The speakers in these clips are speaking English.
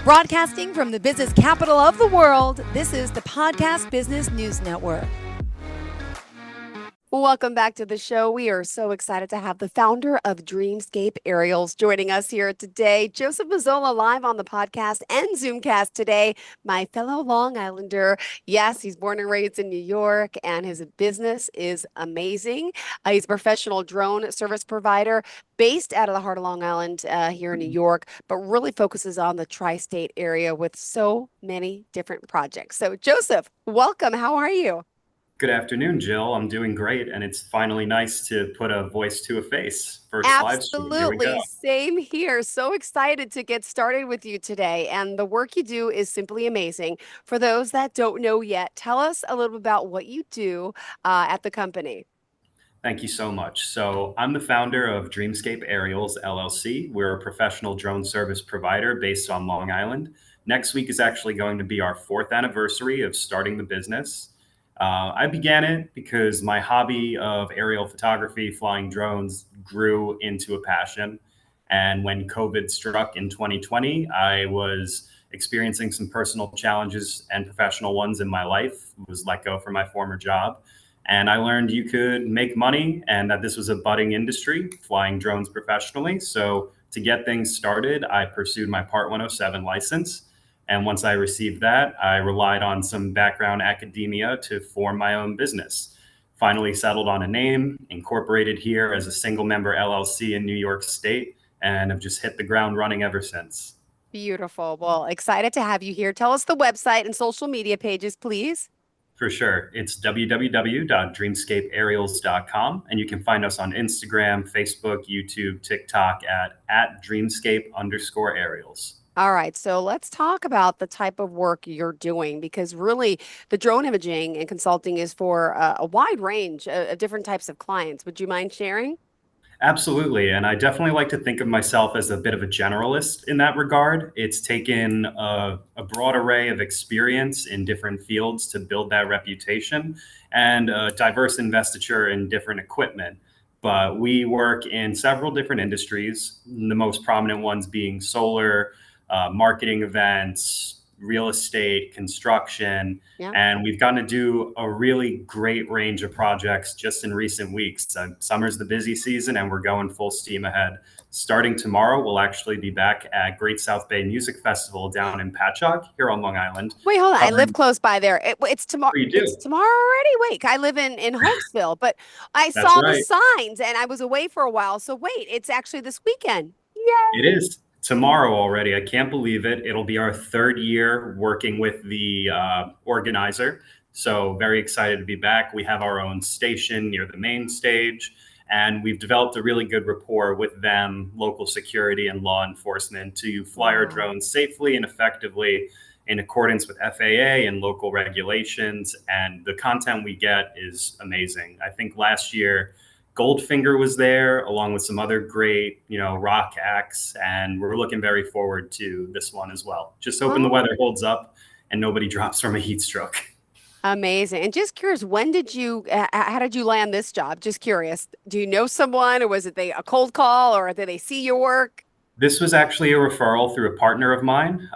Broadcasting from the business capital of the world, this is the Podcast Business News Network. Welcome back to the show. We are so excited to have the founder of Dreamscape Aerials joining us here today. Joseph Mazzola live on the podcast and Zoomcast today. My fellow Long Islander. Yes, he's born and raised in New York, and his business is amazing. He's a professional drone service provider based out of the heart of Long Island here in New York, but really focuses on the tri-state area with so many different projects. So, Joseph, welcome. How are you? Good afternoon, Jill. I'm doing great, and it's finally nice to put a voice to a face. First live stream. Here we go. Absolutely. Same here. So excited to get started with you today. And the work you do is simply amazing. For those that don't know yet, tell us a little bit about what you do at the company. Thank you so much. So, I'm the founder of Dreamscape Aerials LLC. We're a professional drone service provider based on Long Island. Next week is actually going to be our fourth anniversary of starting the business. I began it because my hobby of aerial photography, flying drones, grew into a passion. And when COVID struck in 2020, I was experiencing some personal challenges and professional ones in my life. Was let go from my former job. And I learned you could make money and that this was a budding industry, flying drones professionally. So to get things started, I pursued my Part 107 license. And once I received that, I relied on some background academia to form my own business. Finally settled on a name, incorporated here as a single member LLC in New York State, and have just hit the ground running ever since. Beautiful. Well, excited to have you here. Tell us the website and social media pages, please. For sure. It's www.dreamscapeaerials.com. And you can find us on Instagram, Facebook, YouTube, TikTok at dreamscape_aerials. All right, so let's talk about the type of work you're doing because really the drone imaging and consulting is for a wide range of different types of clients. Would you mind sharing? Absolutely. And I definitely like to think of myself as a bit of a generalist in that regard. It's taken a broad array of experience in different fields to build that reputation and a diverse investiture in different equipment. But we work in several different industries, the most prominent ones being solar, marketing events, real estate, construction, Yeah. and we've gotten to do a really great range of projects just in recent weeks. Summer's the busy season, and we're going full steam ahead. Starting tomorrow, we'll actually be back at Great South Bay Music Festival down in Patchogue here on Long Island. Wait, hold on. I live Covering, close by there. It's tomorrow. oh, you It's do? tomorrow already. Wait, I live in Holmesville, but I That's saw the right. signs and I was away for a while. So wait, it's actually this weekend. It Yay. is tomorrow already. I can't believe it. It'll be our third year working with the organizer. So, very excited to be back. We have our own station near the main stage, and we've developed a really good rapport with them, local security and law enforcement, to fly our Wow. drones safely and effectively in accordance with FAA and local regulations. And the content we get is amazing. I think last year, Goldfinger was there along with some other great, rock acts, and we're looking very forward to this one as well. Just hoping the Oh, weather holds up and nobody drops from a heat stroke. amazing. And just curious, how did you land this job? Just curious. Do you know someone or was it a cold call or did they see your work? This was actually a referral through a partner of mine,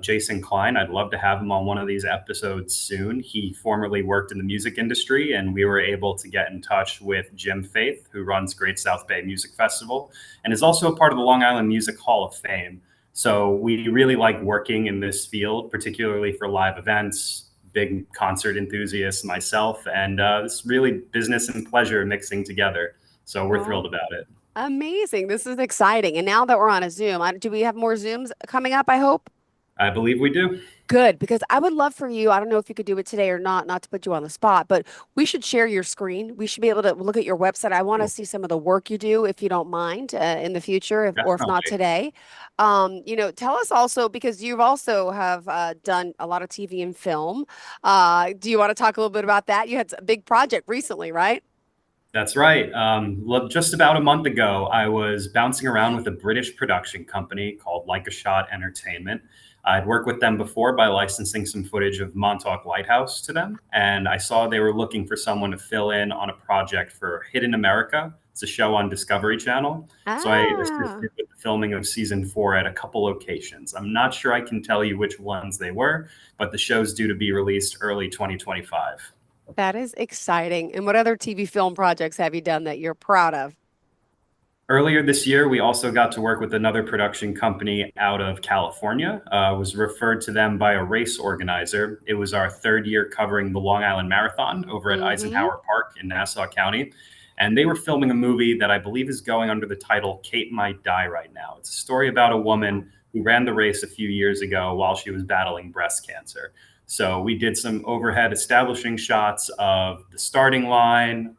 Jason Klein. I'd love to have him on one of these episodes soon. He formerly worked in the music industry, and we were able to get in touch with Jim Faith, who runs Great South Bay Music Festival and is also a part of the Long Island Music Hall of Fame. So we really like working in this field, particularly for live events, big concert enthusiast myself, and it's really business and pleasure mixing together. So we're Oh, thrilled about it. amazing. This is exciting. And now that we're on a Zoom, do we have more Zooms coming up, I hope? I believe we do. Good, because I would love for you. I don't know if you could do it today or not, not to put you on the spot, but we should share your screen. We should be able to look at your website. I want to Cool. see some of the work you do, if you don't mind, in the future, or if not Definitely. today. Tell us also because you've also have done a lot of TV and film. Do you want to talk a little bit about that? You had a big project recently, right? That's right. Just about a month ago, I was bouncing around with a British production company called Like a Shot Entertainment. I'd worked with them before by licensing some footage of Montauk Lighthouse to them, and I saw they were looking for someone to fill in on a project for Hidden America, It's a show on Discovery Channel. So I Ah, assisted with the filming of season 4 at a couple locations. I'm not sure I can tell you which ones they were, but the show's due to be released early 2025. that is exciting. And what other TV film projects have you done that you're proud of? Earlier this year, we also got to work with another production company out of California. Was referred to them by a race organizer. It was our third year covering the Long Island Marathon over at Mm-hmm. Eisenhower Park in Nassau County. And they were filming a movie that I believe is going under the title Kate Might Die Right Now. It's a story about a woman who ran the race a few years ago while she was battling breast cancer. So we did some overhead establishing shots of the starting line,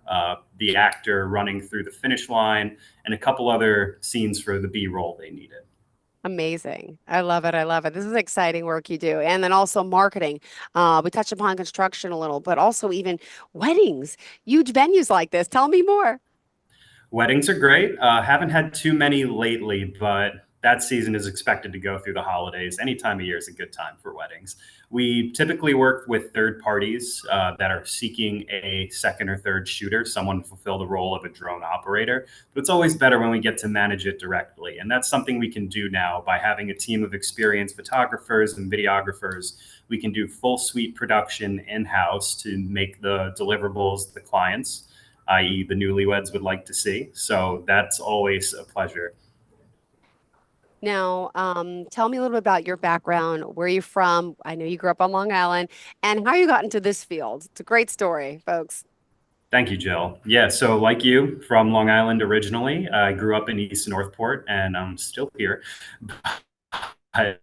the actor running through the finish line, and a couple other scenes for the B roll they needed. Amazing. I love it. I love it. This is exciting work you do. And then also marketing. We touched upon construction a little, but also even weddings, huge venues like this. Tell me more. Weddings are great. Haven't had too many lately, but that season is expected to go through the holidays. Any time of year is a good time for weddings. We typically work with third parties that are seeking a second or third shooter, someone to fulfill the role of a drone operator. But it's always better when we get to manage it directly. And that's something we can do now by having a team of experienced photographers and videographers. We can do full suite production in house to make the deliverables the clients, i.e., the newlyweds, would like to see. So that's always a pleasure. Now, tell me a little bit about your background. Where are you from? I know you grew up on Long Island, and how you got into this field. It's a great story, folks. Thank you, Jill. Yeah, so like you, from Long Island originally, I grew up in East Northport, and I'm still here. I,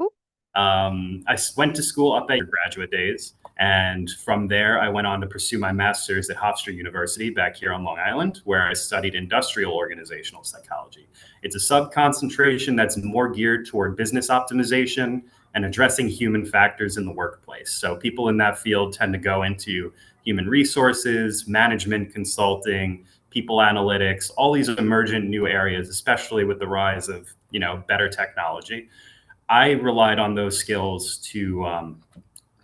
Ooh, I went to school up at your graduate days, and from there, I went on to pursue my master's at Hofstra University back here on Long Island, where I studied industrial organizational psychology. It's a sub concentration that's more geared toward business optimization and addressing human factors in the workplace. So people in that field tend to go into human resources, management consulting, people analytics, all these emergent new areas, especially with the rise of better technology. I relied on those skills to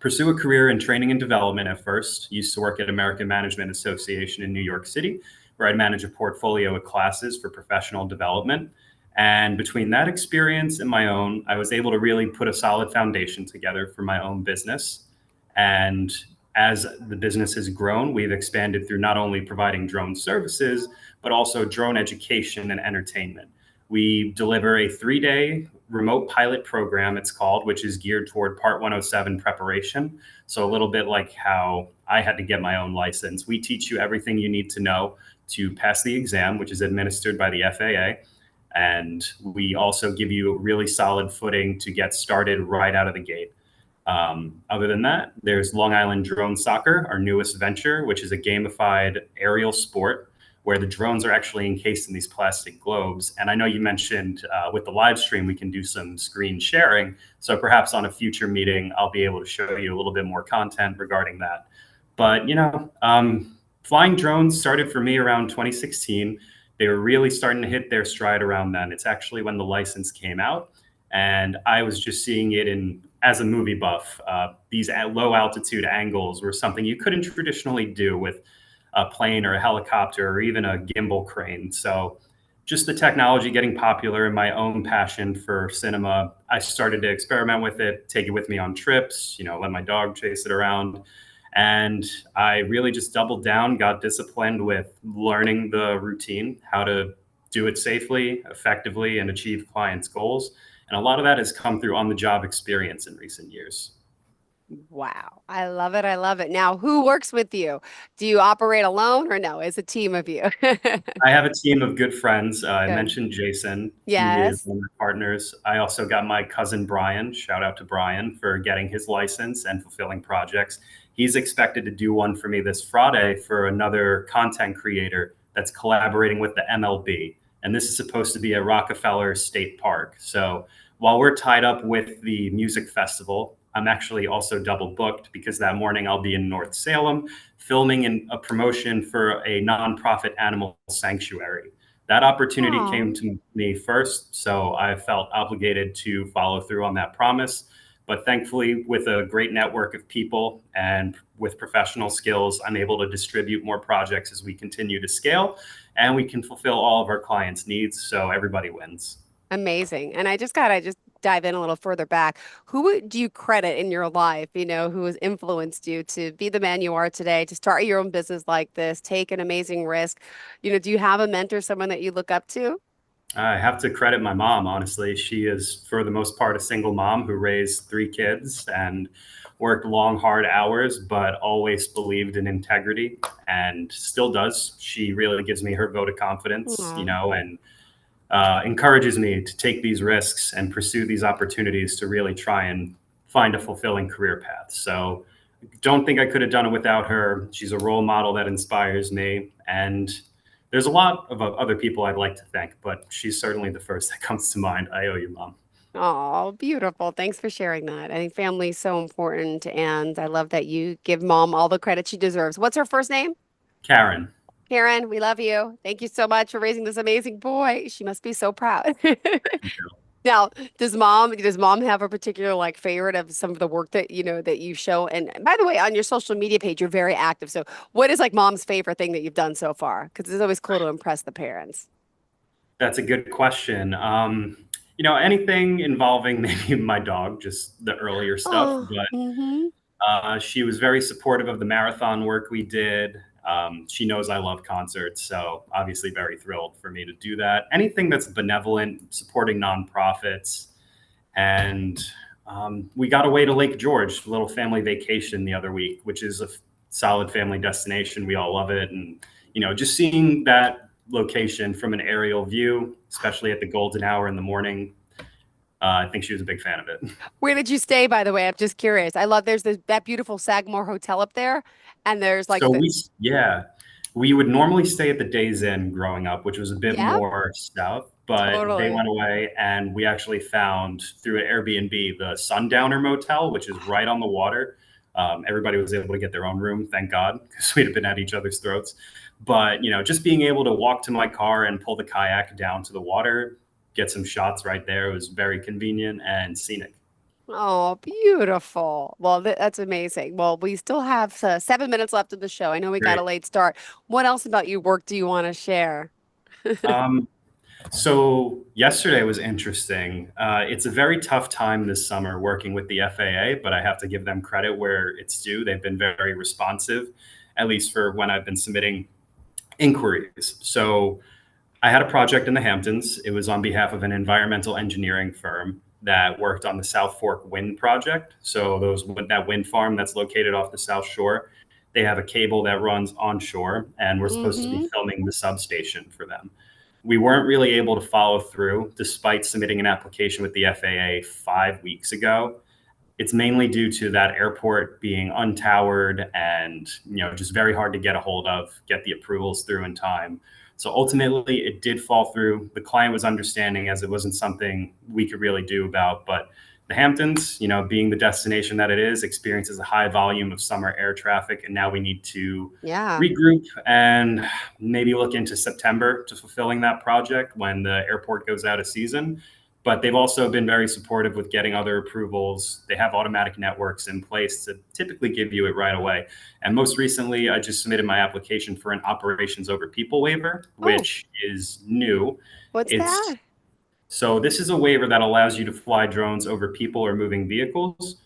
pursue a career in training and development at first. Used to work at American Management Association in New York City, where I'd manage a portfolio of classes for professional development. And between that experience and my own, I was able to really put a solid foundation together for my own business. And as the business has grown, we've expanded through not only providing drone services, but also drone education and entertainment. We deliver a 3-day remote pilot program, it's called, which is geared toward Part 107 preparation. So, a little bit like how I had to get my own license. We teach you everything you need to know to pass the exam, which is administered by the FAA. And we also give you a really solid footing to get started right out of the gate. Other than that, there's Long Island Drone Soccer, our newest venture, which is a gamified aerial sport where the drones are actually encased in these plastic globes. And I know you mentioned with the live stream, we can do some screen sharing. So perhaps on a future meeting, I'll be able to show you a little bit more content regarding that. But, flying drones started for me around 2016. They were really starting to hit their stride around then. It's actually when the license came out. And I was just seeing it as a movie buff. These low altitude angles were something you couldn't traditionally do with a plane or a helicopter or even a gimbal crane. So just the technology getting popular and my own passion for cinema, I started to experiment with it, take it with me on trips, let my dog chase it around. And I really just doubled down, got disciplined with learning the routine, how to do it safely, effectively, and achieve clients' goals. And a lot of that has come through on the job experience in recent years. wow. I love it. I love it. Now, who works with you? Do you operate alone or no? It's a team of you. I have a team of good friends. I Good. mentioned Jason. He is Yes. one of my partners. I also got my cousin Brian. Shout out to Brian for getting his license and fulfilling projects. He's expected to do one for me this Friday for another content creator that's collaborating with the MLB. And this is supposed to be at Rockefeller State Park. So while we're tied up with the music festival, I'm actually also double booked because that morning I'll be in North Salem filming a promotion for a nonprofit animal sanctuary. That opportunity Oh, came to me first, so I felt obligated to follow through on that promise. But thankfully, with a great network of people and with professional skills, I'm able to distribute more projects as we continue to scale, and we can fulfill all of our clients' needs. So everybody wins. Amazing. And I just gotta just dive in a little further back. Do you credit in your life, who has influenced you to be the man you are today, to start your own business like this, take an amazing risk? Do you have a mentor, someone that you look up to? I have to credit my mom, honestly. She is, for the most part, a single mom who raised three kids and worked long, hard hours, but always believed in integrity and still does. She really gives me her vote of confidence, Aw. and encourages me to take these risks and pursue these opportunities to really try and find a fulfilling career path. So don't think I could have done it without her. She's a role model that inspires me. And there's a lot of other people I'd like to thank, but she's certainly the first that comes to mind. I owe you, Mom. Oh, beautiful. Thanks for sharing that. I think family is so important, and I love that you give mom all the credit she deserves. What's her first name? Karen. Karen, we love you. Thank you so much for raising this amazing boy. She must be so proud. Now, does mom have a particular like favorite of some of the work that that you show? And by the way, on your social media page, you're very active. So, what is like mom's favorite thing that you've done so far? Because it's always cool to impress the parents. That's a good question. Anything involving maybe my dog, just the earlier stuff, Oh, but mm-hmm. she was very supportive of the marathon work we did. She knows I love concerts, so obviously very thrilled for me to do that. Anything that's benevolent, supporting nonprofits, and we got away to Lake George, a little family vacation the other week, which is a solid family destination. We all love it, and just seeing that location from an aerial view, especially at the golden hour in the morning, I think she was a big fan of it. Where did you stay, by the way? I'm just curious. I love there's that beautiful Sagamore Hotel up there, and there's like So the yeah, we would normally stay at the Days Inn growing up, which was a bit yeah, more south, but they totally. went away and we actually found through an Airbnb the Sundowner Motel, which is right on the water. Everybody was able to get their own room, thank God, because we'd have been at each other's throats. But just being able to walk to my car and pull the kayak down to the water, get some shots right there, was very convenient and scenic. Oh, beautiful. Well, that's amazing. Well, we still have 7 minutes left of the show. I know we got a Great. late start. What else about your work do you want to share? Um, So yesterday was interesting. It's a very tough time this summer working with the FAA, but I have to give them credit where it's due. They've been very responsive, at least for when I've been submitting inquiries. So I had a project in the Hamptons. It was on behalf of an environmental engineering firm that worked on the South Fork Wind Project. So that wind farm that's located off the South Shore, they have a cable that runs onshore, and we're supposed to be Mm-hmm. filming the substation for them. We weren't really able to follow through despite submitting an application with the FAA 5 weeks ago. It's mainly due to that airport being untowered and just very hard to get a hold of, get the approvals through in time. So ultimately, it did fall through. The client was understanding as it wasn't something we could really do about. But the Hamptons, being the destination that it is, experiences a high volume of summer air traffic, and now we need to Yeah. regroup and maybe look into September to fulfilling that project when the airport goes out of season. But they've also been very supportive with getting other approvals. They have automatic networks in place to typically give you it right away. And most recently, I just submitted my application for an operations over people waiver, Oh, which is new. what's It's that? so this is a waiver that allows you to fly drones over people or moving vehicles.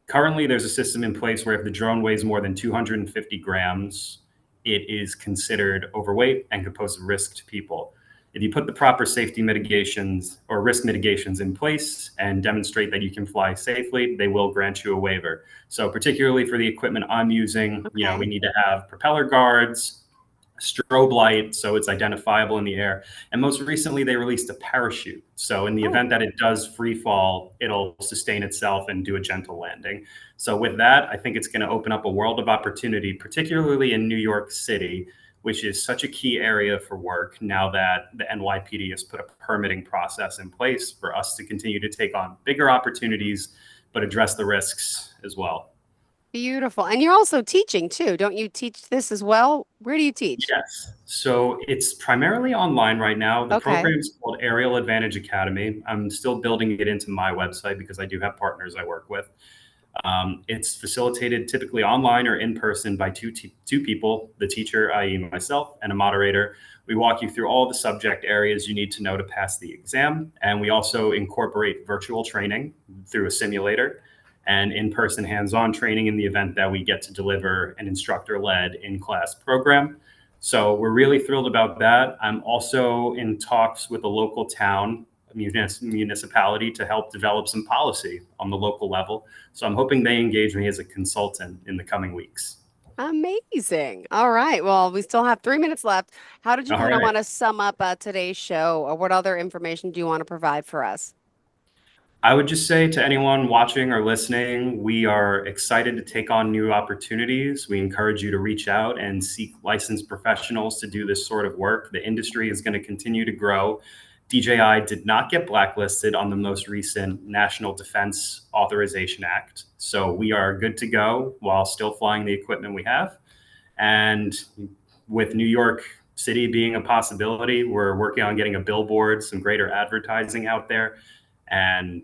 Currently, there's a system in place where if the drone weighs more than 250 grams, it is considered overweight and could pose a risk to people. If you put the proper safety mitigations or risk mitigations in place and demonstrate that you can fly safely, they will grant you a waiver. So, particularly for the equipment I'm using, we Okay. need to have propeller guards, strobe light so it's identifiable in the air. And most recently, they released a parachute. So, in the Oh, event that it does free fall, it'll sustain itself and do a gentle landing. So, with that, I think it's going to open up a world of opportunity, particularly in New York City, which is such a key area for work now that the NYPD has put a permitting process in place for us to continue to take on bigger opportunities, but address the risks as well. Beautiful. And you're also teaching too. Don't you teach this as well? Where do you teach? Yes. So it's primarily online right now. The Okay. program is called Aerial Advantage Academy. I'm still building it into my website because I do have partners I work with. It's facilitated typically online or in person by two people, the teacher, i.e. myself, and a moderator. We walk you through all the subject areas you need to know to pass the exam. And we also incorporate virtual training through a simulator and in-person hands-on training in the event that we get to deliver an instructor-led in-class program. So we're really thrilled about that. I'm also in talks with a local town municipality to help develop some policy on the local level. So I'm hoping they engage me as a consultant in the coming weeks. Amazing. All right. Well, we still have 3 minutes left. How did you All kind of right. want to sum up today's show, or what other information do you want to provide for us? I would just say to anyone watching or listening, we are excited to take on new opportunities. We encourage you to reach out and seek licensed professionals to do this sort of work. The industry is going to continue to grow. DJI did not get blacklisted on the most recent National Defense Authorization Act. So we are good to go while still flying the equipment we have. And with New York City being a possibility, we're working on getting a billboard, some greater advertising out there. And,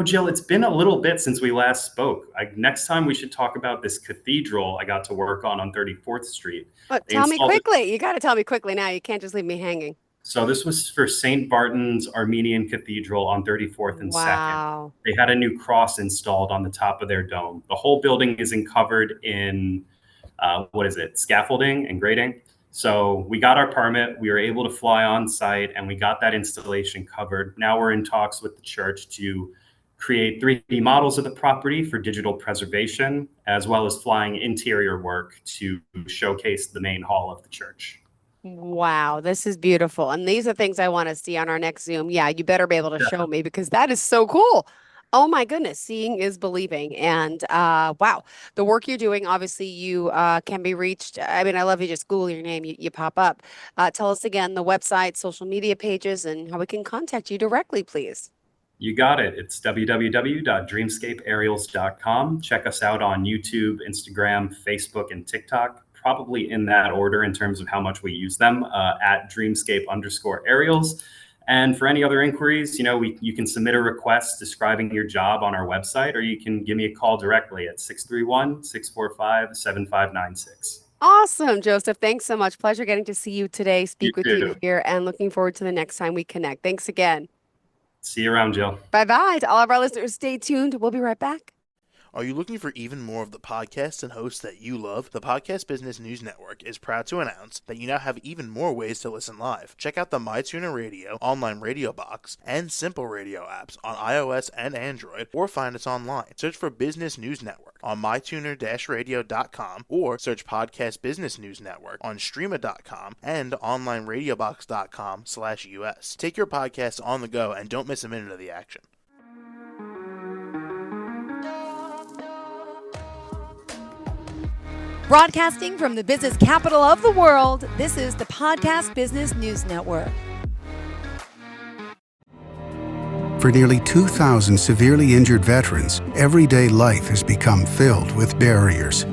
Jill, it's been a little bit since we last spoke. Next time we should talk about this cathedral I got to work on 34th Street. But They tell me installed it. quickly. You got to tell me quickly now. You can't just leave me hanging. So this was for St. Barton's Armenian Cathedral on 34th and 2nd. Wow. They had a new cross installed on the top of their dome. The whole building is covered in, scaffolding and grading. So we got our permit, we were able to fly on site, and we got that installation covered. Now we're in talks with the church to create 3D models of the property for digital preservation, as well as flying interior work to showcase the main hall of the church. Wow, this is beautiful. And these are things I want to see on our next Zoom. Yeah, you better be able to show me because that is so cool. Oh my goodness, seeing is believing. And wow, the work you're doing, obviously you can be reached. I mean, I love you just Google your name, you pop up. Tell us again the website, social media pages, and how we can contact you directly, please. You got it. It's www.dreamscapeaerials.com. Check us out on YouTube, Instagram, Facebook, and TikTok, probably in that order in terms of how much we use them, at Dreamscape_aerials. And for any other inquiries, you can submit a request describing your job on our website, or you can give me a call directly at 631-645-7596. Awesome, Joseph. Thanks so much. Pleasure getting to see you today, You speak with you too. here, and looking forward to the next time we connect. Thanks again. See you around, Jill. Bye-bye. To all of our listeners, stay tuned. We'll be right back. Are you looking for even more of the podcasts and hosts that you love? The Podcast Business News Network is proud to announce that you now have even more ways to listen live. Check out the MyTuner Radio, online radio box, and Simple Radio apps on iOS and Android, or find us online. Search for Business News Network on mytuner-radio.com, or search Podcast Business News Network on streama.com and onlineradiobox.com/US. Take your podcast on the go and don't miss a minute of the action. Broadcasting from the business capital of the world, this is the Podcast Business News Network. For nearly 2,000 severely injured veterans, everyday life has become filled with barriers.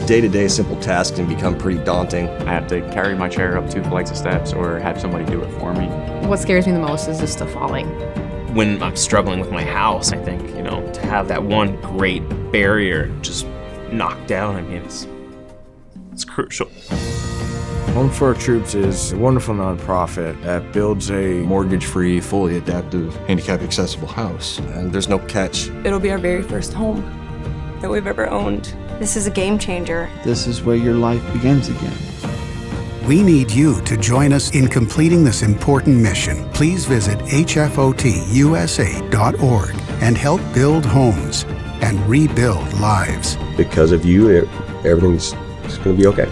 Day-to-day simple tasks can become pretty daunting. I have to carry my chair up 2 flights of steps or have somebody do it for me. What scares me the most is just the falling. When I'm struggling with my house, I think, to have that one great barrier just knocked down, it's crucial. Home for Our Troops is a wonderful nonprofit that builds a mortgage-free, fully adaptive, handicap-accessible house. And there's no catch. It'll be our very first home that we've ever owned. This is a game changer. This is where your life begins again. We need you to join us in completing this important mission. Please visit hfotusa.org and help build homes and rebuild lives. Because of you, everything's going to be okay.